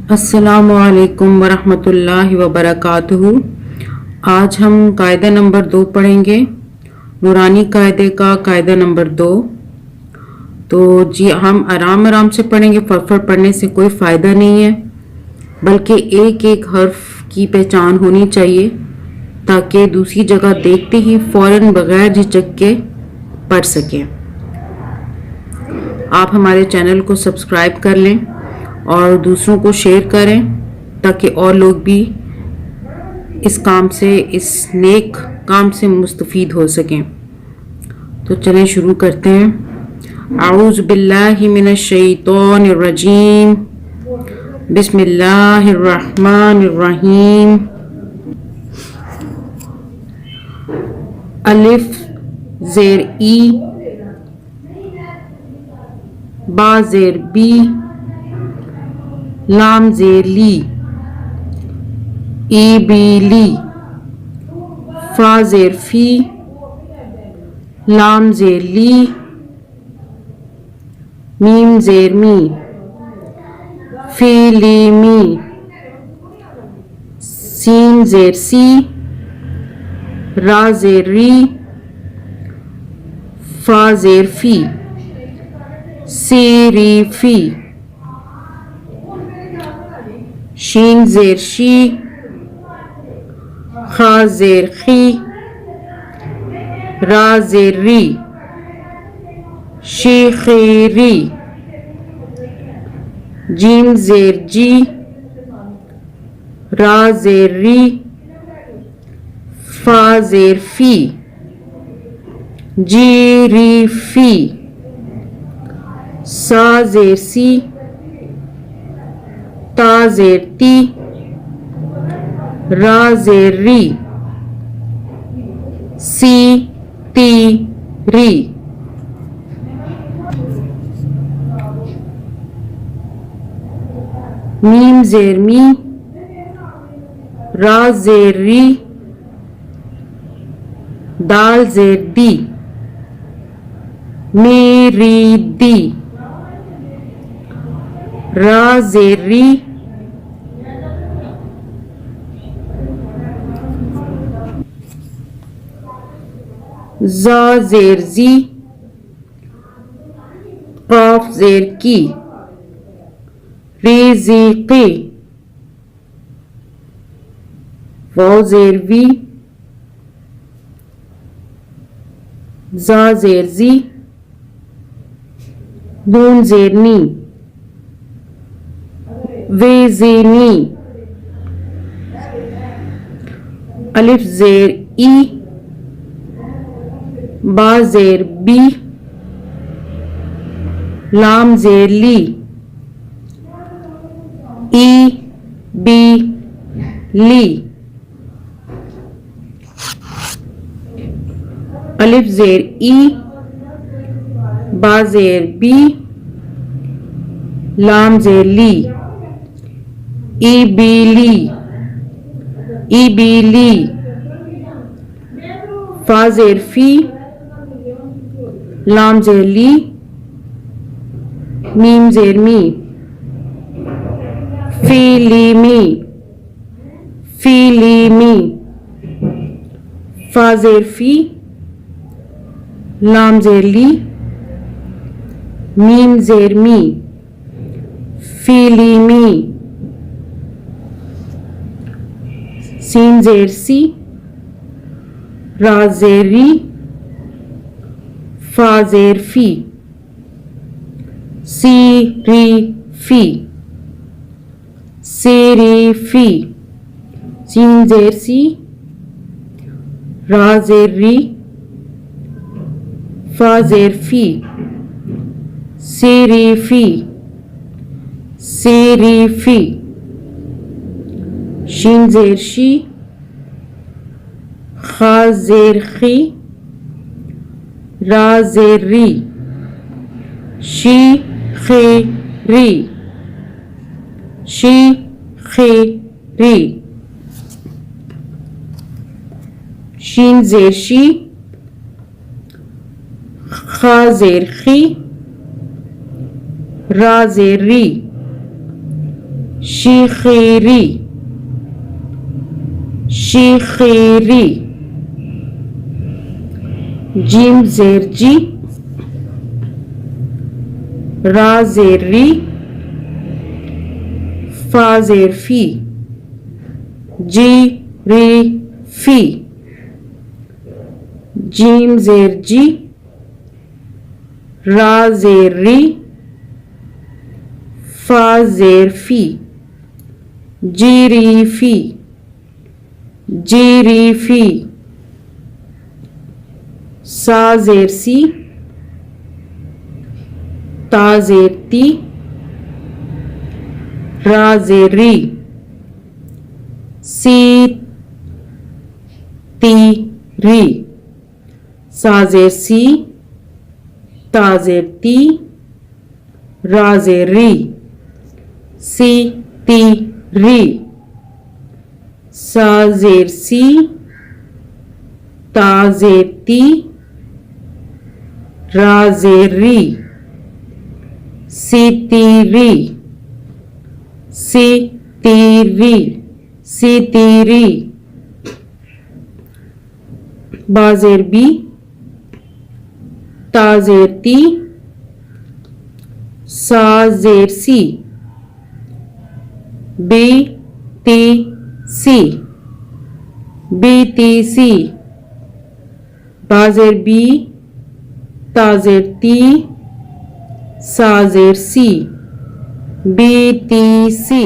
अस्सलामुअलैकुम वरहमतुल्लाहि वबरकातुहू। आज हम कायदा नंबर 2 पढ़ेंगे, नूरानी कायदे का कायदा नंबर 2। तो जी हम आराम आराम से पढ़ेंगे, फटफट पढ़ने से कोई फ़ायदा नहीं है, बल्कि एक एक हर्फ की पहचान होनी चाहिए ताकि दूसरी जगह देखते ही फ़ौरन बगैर झिझक के पढ़ सकें। आप हमारे चैनल को सब्सक्राइब कर लें और दूसरों को शेयर करें ताकि और लोग भी इस काम से, इस नेक काम से मुस्तफ़ीद हो सकें। तो चलें शुरू करते हैं। आऊज़ु बिल्लाहि मिनश शैतानिर रजीम, बिस्मिल्लाहिर रहमानिर रहीम। अलिफ ज़ेर ई, बा ज़ेर बी, लाम ज़ेर ली, ई बी ली, फा ज़ेर फी, लाम ज़ेर ली, मीम ज़ेर मी, फी ली मी, सीन ज़ेर सी, रा ज़ेर री, फा ज़ेर फी, सी री फी, शीन ज़ेर शी, खा ज़ेर खी, रा ज़ेर री, शी खी री, जीम ज़ेर जी, रा ज़ेर री, फा ज़ेर फी, जी री फी, सा ज़ेर सी, ता ज़ेर ती, रा ज़ेर री, सी ती री। मीम ज़ेर मी, रा ज़ेर री, दाल ज़ेर दी, मेरी दी, रा ज़ेर री, ज़ा ज़ेर ज़ी, क़ाफ ज़ेर की, री ज़ी क़ी, वाव ज़ेर वी, ज़ा ज़ेर ज़ी, नून ज़ेर नी, वे ज़ी नी, अलिफ ज़ेर ई, बा ज़ेर बी, लाम ज़ेर ली, ई बी ली, अलिफ ज़ेर ई, बा ज़ेर बी, लाम ज़ेर ली, ई बी ली, ई बी ली, फा ज़ेर फी, लाम ज़ेर ली, मीम ज़ेर मी, फी ली मी, फी ली मी, फा ज़ेर फी, लाम ज़ेर ली, मीम ज़ेर मी, फी ली मी, सीन ज़ेर सी, रा ज़ेर री, फा ज़ेर फी, सी री फी, सी री फी, सीन ज़ेर सी, रा ज़ेर री, फा ज़ेर फी, सी री फी, सी री फी, शीन ज़ेर शी, खा ज़ेर खी, रा ज़ेर री, शी खी री, शी खी री, शीन ज़ेर शी, खा ज़ेर खी, रा ज़ेर री, शिखिरी शिखिरी जीम जेर जी रा जेर री फा जेर फी जी री फी जीम जेर जी रा जेर री फा जेर फी जीरी फी जीरी फी सा जेर सी ता जेर ती रा जेर री सी ती री सा जेर सी ता जेर ती रा जेर री सी ती री सा जेर सी ता जेर ती रा जेर री सी ती री सी ती री सी ती री बा जेर बी ता जेर ती सा जेर सी बी ती सी बी ती सी बा जेर बी ता जेर ती सा जेर सी बी ती सी